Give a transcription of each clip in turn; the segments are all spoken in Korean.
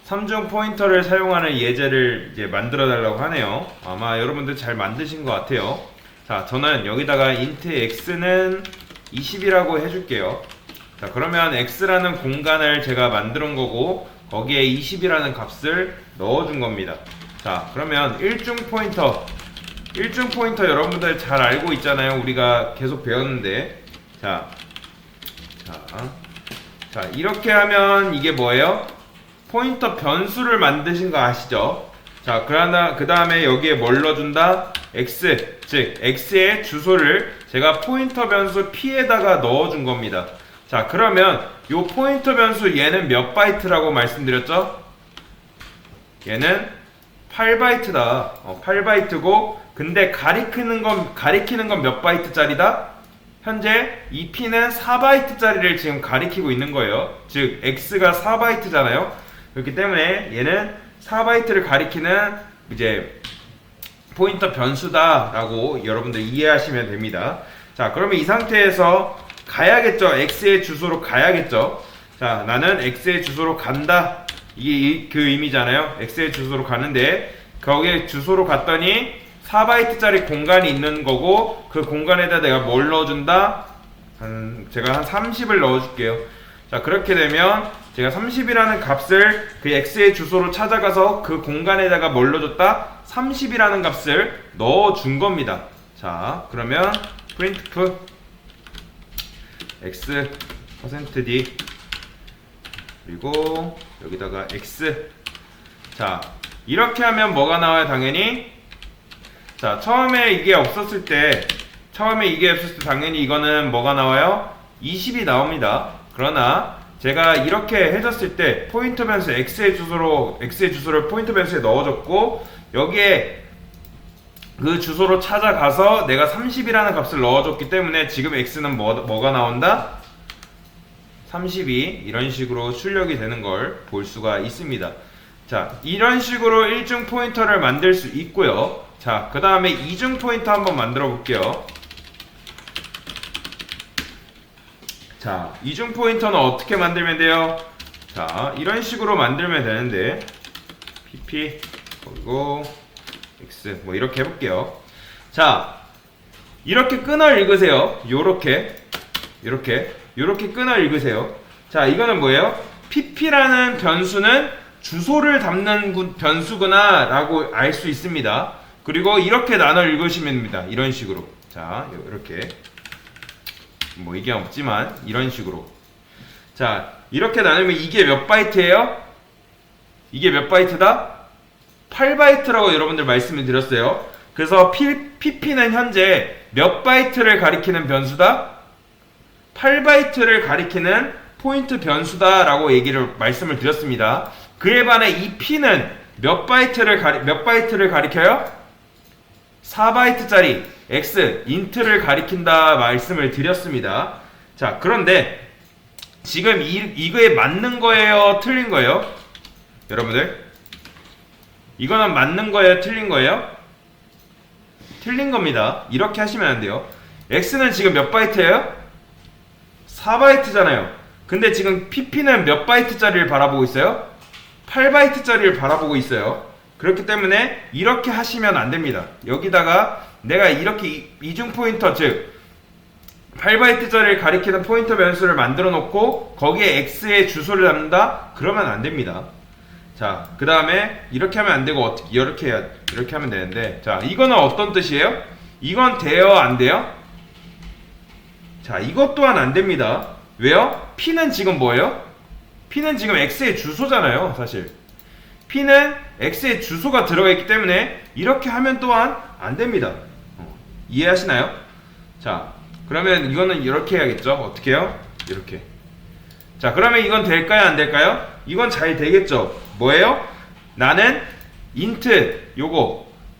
3중 포인터를 사용하는 예제를 이제 만들어 달라고 하네요. 아마 여러분들 잘 만드신 것 같아요. 자, 저는 여기다가 int x는 20이라고 해줄게요. 자, 그러면 x라는 공간을 제가 만드는 거고 거기에 20이라는 값을 넣어준 겁니다. 자, 그러면 1중 포인터 여러분들 잘 알고 있잖아요. 우리가 계속 배웠는데. 자, 이렇게 하면 이게 뭐예요? 포인터 변수를 만드신 거 아시죠? 자, 그 다음에 여기에 뭘 넣어준다? x, 즉 x의 주소를 제가 포인터 변수 p에다가 넣어준 겁니다. 자, 그러면 요 포인터 변수 얘는 몇 바이트라고 말씀드렸죠? 얘는 8바이트다. 8바이트고 근데 가리키는 건 몇 바이트짜리다? 현재 이 p는 4바이트짜리를 지금 가리키고 있는 거예요. 즉 x가 4바이트잖아요. 그렇기 때문에 얘는 4바이트를 가리키는 이제 포인터 변수다라고 여러분들 이해하시면 됩니다. 자, 그러면 이 상태에서 가야겠죠. x의 주소로 가야겠죠. 자, 나는 x의 주소로 간다. 이게 그 의미잖아요. x의 주소로 가는데 거기에 주소로 갔더니 4바이트짜리 공간이 있는 거고 그 공간에다 내가 뭘 넣어준다? 제가 한 30을 넣어줄게요. 자, 그렇게 되면 제가 30이라는 값을 그 x의 주소로 찾아가서 그 공간에다가 뭘 넣어줬다? 30이라는 값을 넣어준 겁니다. 자, 그러면 printf x%d 그리고 여기다가 x. 자, 이렇게 하면 뭐가 나와요? 당연히 자, 처음에 이게 없었을 때 당연히 이거는 뭐가 나와요? 20이 나옵니다. 그러나 제가 이렇게 해줬을 때 포인터 변수 x의 주소를 포인터 변수에 넣어줬고 여기에 그 주소로 찾아가서 내가 30이라는 값을 넣어줬기 때문에 지금 x는 뭐가 나온다? 32 이런 식으로 출력이 되는 걸 볼 수가 있습니다. 자, 이런 식으로 1중 포인터를 만들 수 있고요. 자, 그 다음에 2중 포인터 한번 만들어 볼게요. 자, 2중 포인터는 어떻게 만들면 돼요? 자, 이런 식으로 만들면 되는데 pp 그리고 x 뭐 이렇게 해볼게요. 자, 이렇게 끊어 읽으세요. 요렇게 끊어 읽으세요. 자, 이거는 뭐예요? pp라는 변수는 주소를 담는 변수구나 라고 알 수 있습니다. 그리고 이렇게 나눠 읽으시면 됩니다. 이런 식으로. 자, 이렇게 뭐 이게 없지만 이런 식으로. 자, 이렇게 나누면 이게 몇 바이트예요? 이게 몇 바이트다? 8바이트라고 여러분들 말씀을 드렸어요. 그래서 pp는 현재 몇 바이트를 가리키는 변수다? 8바이트를 가리키는 포인트 변수다 라고 말씀을 드렸습니다. 그에 반해 이 p는 몇 바이트를 가리켜요? 4바이트짜리 x, int를 가리킨다 말씀을 드렸습니다. 자, 그런데 지금 이거에 맞는 거예요? 틀린 거예요? 여러분들? 이거는 맞는 거예요? 틀린 거예요? 틀린 겁니다. 이렇게 하시면 안 돼요. x는 지금 몇 바이트예요? 4바이트잖아요. 근데 지금 pp는 몇 바이트짜리를 바라보고 있어요? 8바이트짜리를 바라보고 있어요. 그렇기 때문에 이렇게 하시면 안 됩니다. 여기다가 내가 이렇게 이중 포인터, 즉 8바이트짜리를 가리키는 포인터 변수를 만들어 놓고 거기에 x의 주소를 담는다? 그러면 안 됩니다. 자, 그 다음에 이렇게 하면 안 되고 이렇게 하면 되는데, 자, 이거는 어떤 뜻이에요? 이건 돼요? 안 돼요? 자, 이것 또한 안 됩니다. 왜요? p는 지금 뭐예요? p는 지금 x의 주소잖아요. 사실 p는 x의 주소가 들어가 있기 때문에 이렇게 하면 또한 안 됩니다. 이해하시나요? 자, 그러면 이거는 이렇게 해야겠죠. 어떻게 해요? 이렇게. 자, 그러면 이건 될까요? 안 될까요? 이건 잘 되겠죠. 뭐예요? 나는 int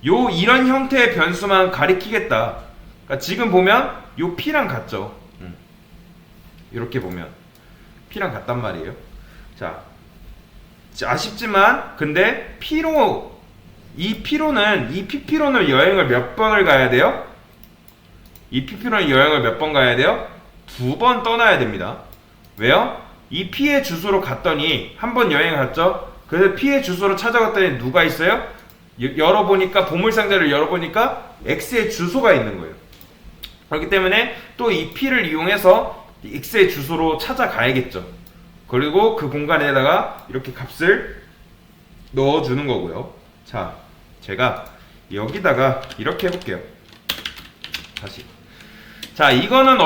이런 형태의 변수만 가리키겠다. 그러니까 지금 보면 요 p랑 같죠. 이렇게 보면 p랑 같단 말이에요. 자, 아쉽지만 근데 이 pp로는 여행을 몇 번을 가야 돼요? 이 pp로는 여행을 몇 번 가야 돼요? 2번 떠나야 됩니다. 왜요? 이 p의 주소로 갔더니 한 번 여행을 갔죠? 그래서 P의 주소로 찾아갔더니 누가 있어요? 열어보니까 보물상자를 열어보니까 X의 주소가 있는 거예요. 그렇기 때문에 또 이 P를 이용해서 X의 주소로 찾아가야겠죠. 그리고 그 공간에다가 이렇게 값을 넣어주는 거고요. 자, 제가 여기다가 이렇게 해볼게요. 다시. 자, 이거는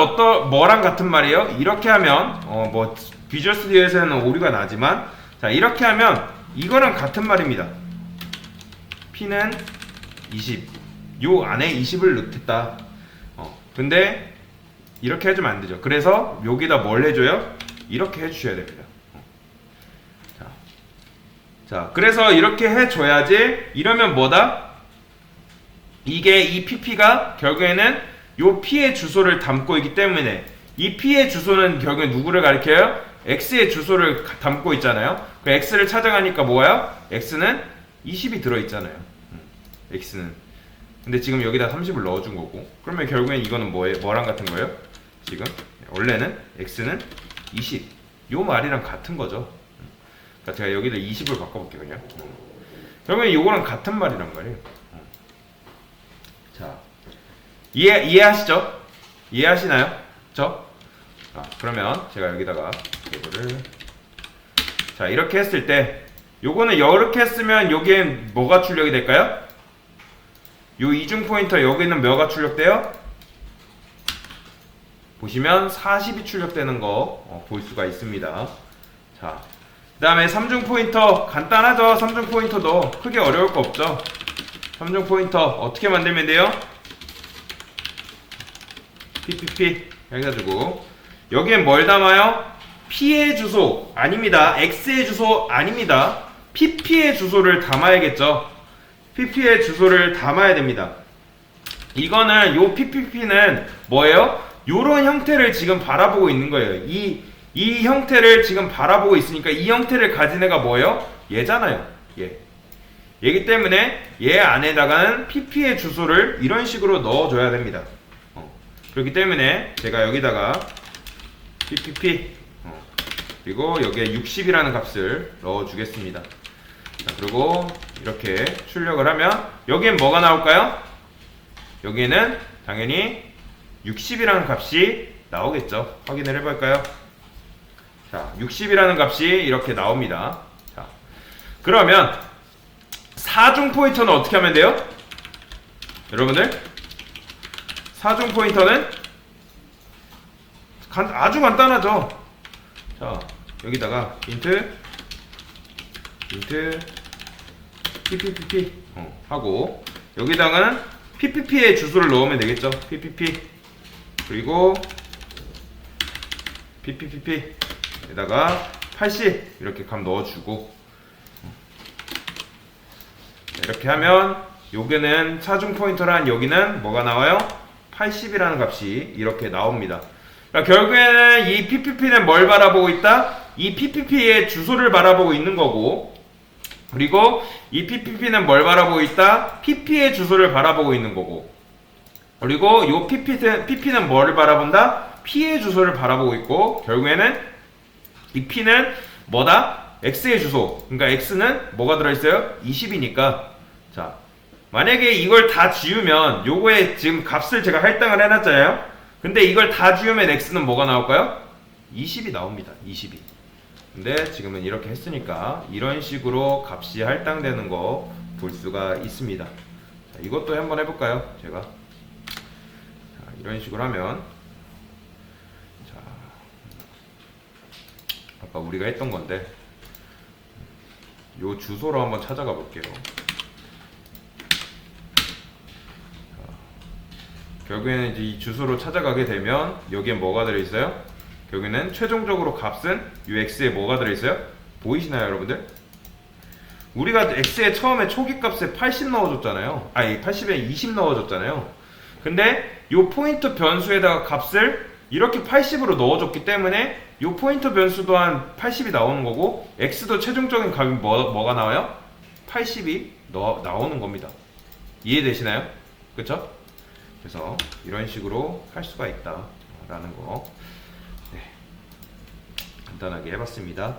뭐랑 같은 말이에요? 이렇게 하면 뭐 비주얼 스튜디오에서는 오류가 나지만, 자, 이렇게 하면 이거랑 같은 말입니다. P는 20. 요 안에 20을 넣겠다. 근데 이렇게 해주면 안 되죠. 그래서 여기다 뭘 해줘요? 이렇게 해주셔야 됩니다. 자, 그래서 이렇게 해줘야지. 이러면 뭐다? 이게 이 PP가 결국에는 요 P의 주소를 담고 있기 때문에, 이 P의 주소는 결국에 누구를 가리켜요? X의 주소를 담고 있잖아요. 그 X를 찾아가니까 뭐야? X는 20이 들어있잖아요. X는. 근데 지금 여기다 30을 넣어준 거고, 그러면 결국엔 이거는 뭐랑 같은 거예요? 지금 원래는 X는 20. 요 말이랑 같은 거죠. 그러니까 제가 여기다 20을 바꿔볼게요. 그냥. 결국엔 이거랑 같은 말이란 말이에요. 자, 이해하시죠? 이해하시나요? 그쵸? 그러면 제가 여기다가 이거를, 자, 이렇게 했을 때 요거는 이렇게 했으면 여기엔 뭐가 출력이 될까요? 요 이중 포인터 여기는 뭐가 출력돼요? 보시면 40이 출력되는 거 볼 수가 있습니다. 자, 그 다음에 3중 포인터 간단하죠? 3중 포인터도 크게 어려울 거 없죠? 3중 포인터 어떻게 만들면 돼요? PPP 해가지고 여기엔 뭘 담아요? P의 주소 아닙니다. X의 주소 아닙니다. PP의 주소를 담아야겠죠. PP의 주소를 담아야 됩니다. 이거는 요 PPP는 뭐예요? 요런 형태를 지금 바라보고 있는 거예요. 이 형태를 지금 바라보고 있으니까 이 형태를 가진 애가 뭐예요? 얘잖아요. 얘기 때문에 얘 안에다가는 PP의 주소를 이런 식으로 넣어줘야 됩니다. 그렇기 때문에 제가 여기다가 PPP 그리고 여기에 60이라는 값을 넣어주겠습니다. 자, 그리고 이렇게 출력을 하면 여기엔 뭐가 나올까요? 여기에는 당연히 60이라는 값이 나오겠죠. 확인을 해볼까요? 자, 60이라는 값이 이렇게 나옵니다. 자, 그러면 4중 포인터는 어떻게 하면 돼요? 여러분들 4중 포인터는 아주 간단하죠. 자, 여기다가 인트 PPP 하고 여기다가는 PPP의 주소를 넣으면 되겠죠. PPP 그리고 PPP 에다가 80 이렇게 값 넣어주고 이렇게 하면 여기는 4중 포인터란 여기는 뭐가 나와요? 80이라는 값이 이렇게 나옵니다. 그러니까 결국에는 이 PPP는 뭘 바라보고 있다? 이 PPP의 주소를 바라보고 있는 거고, 그리고 이 PPP는 뭘 바라보고 있다? PP의 주소를 바라보고 있는 거고, 그리고 이 PP는 뭐를 바라본다? P의 주소를 바라보고 있고, 결국에는 이 P는 뭐다? X의 주소. 그러니까 X는 뭐가 들어있어요? 20이니까. 자, 만약에 이걸 다 지우면 요거에 지금 값을 제가 할당을 해놨잖아요. 근데 이걸 다 지우면 X는 뭐가 나올까요? 20이 나옵니다. 22. 근데 지금은 이렇게 했으니까 이런 식으로 값이 할당되는 거 볼 수가 있습니다. 자, 이것도 한번 해볼까요? 제가 자, 이런 식으로 하면 자, 아까 우리가 했던 건데 요 주소로 한번 찾아가 볼게요. 결국에는 이제 이 주소로 찾아가게 되면 여기에 뭐가 들어있어요? 결국에는 최종적으로 값은 이 x에 뭐가 들어있어요? 보이시나요 여러분들? 우리가 x에 처음에 초기 값에 80 넣어줬잖아요. 아니 80에 20 넣어줬잖아요. 근데 이 포인트 변수에다가 값을 이렇게 80으로 넣어줬기 때문에 이 포인트 변수 또한 80이 나오는 거고 x도 최종적인 값이 뭐가 나와요? 80이 나오는 겁니다. 이해되시나요? 그쵸? 그래서 이런 식으로 할 수가 있다라는 거 간단하게 해봤습니다.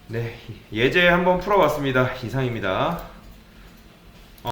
네, 예제 한번 풀어봤습니다. 이상입니다.